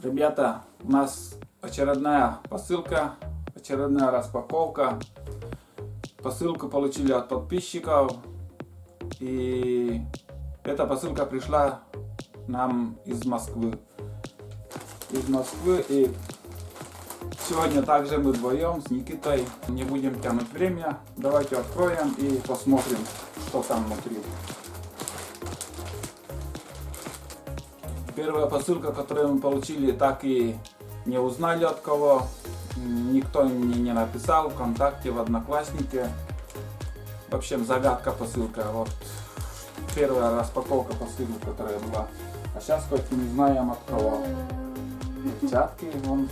Ребята, у нас очередная посылка, очередная распаковка. Посылку получили от подписчиков. И эта посылка пришла нам из Москвы. И сегодня также мы вдвоем с Никитой. Не будем тянуть время. Давайте откроем и посмотрим, что там внутри. Первая посылка, которую мы получили, так и не узнали от кого. Никто мне не написал в ВКонтакте, в Одноклассники. В общем, загадка посылка. Вот первая распаковка посылки, которая была. А сейчас хоть не знаем от кого. Перчатки. Вон.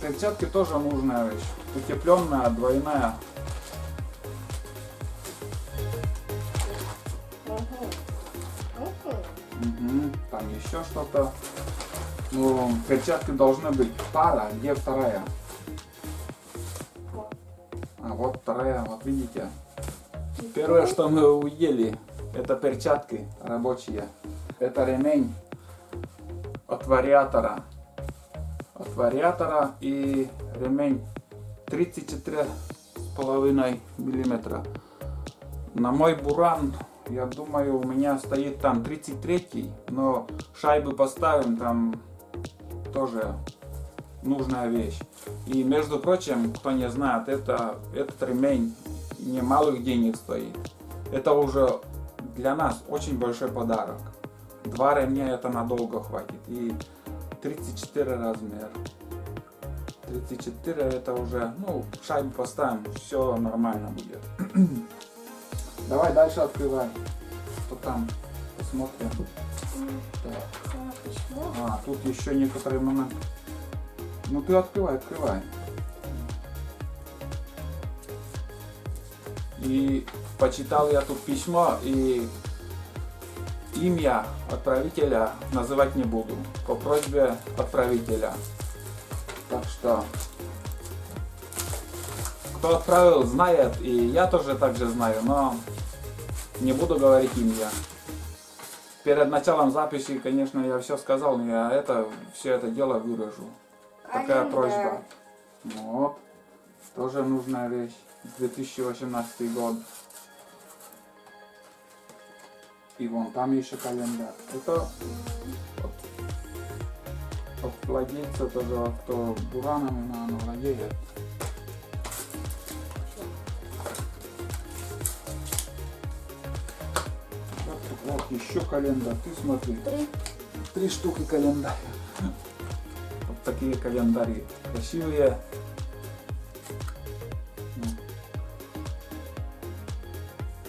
Перчатки тоже нужная вещь. Утепленная, двойная. Там еще что-то. Ну, перчатки должны быть пара. Где вторая? А вот вторая, вот видите. Первое, что мы увидели, это перчатки рабочие. Это ремень от вариатора. От вариатора и ремень 34,5 миллиметра. На мой буран, я думаю, у меня стоит там 33, но шайбы поставим, там тоже нужная вещь. И между прочим, кто не знает, этот ремень не малых денег стоит. Это уже для нас очень большой подарок. 2 ремня это надолго хватит. И 34 размер. 34 это уже, ну, шайбу поставим, все нормально будет. Давай дальше открываем. Что там? Посмотрим. Так. А, тут еще некоторые моменты. Ну ты открывай. И почитал я тут письмо, и имя отправителя называть не буду. По просьбе отправителя. Так что кто отправил, знает, и я тоже также знаю, но не буду говорить имя. Перед началом записи, конечно, я все сказал, но я все это дело выражу. Такая просьба. Вот. Тоже нужная вещь. 2018 год. И вон там еще календарь. Это от владельца тоже, кто буранами, наверное, владеет. Вот еще календарь, ты смотри. 3 штуки календаря. Вот такие календари красивые.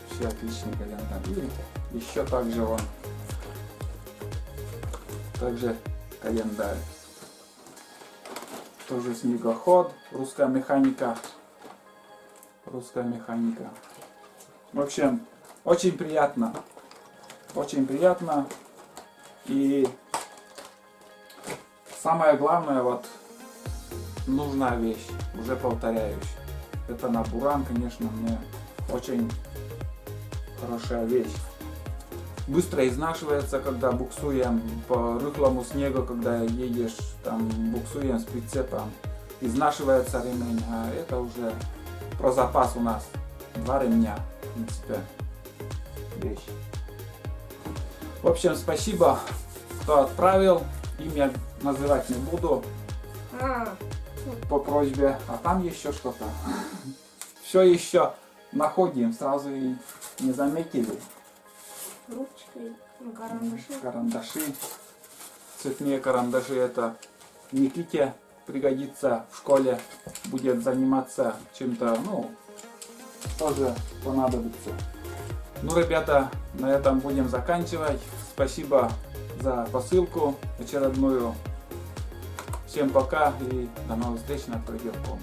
Все отличный календарь. И еще также вон. Также календарь. Тоже снегоход. Русская механика. В общем, очень приятно. Очень приятно. И самое главное, вот нужная вещь, уже повторяюсь. Это на буран, конечно, мне очень хорошая вещь. Быстро изнашивается, когда буксуем по рыхлому снегу, когда едешь, там буксуем с прицепом. Изнашивается ремень, а это уже про запас у нас. 2 ремня, в принципе, вещь. В общем, спасибо, кто отправил. Имя называть не буду. По просьбе. А там еще что-то. Все еще находим. Сразу и не заметили. Ручкой, карандаши. Карандаши. Цветные карандаши. Это Никите пригодится в школе. Будет заниматься чем-то, ну, тоже понадобится. Ну, ребята, на этом будем заканчивать. Спасибо за посылку очередную. Всем пока и до новых встреч на Продевком.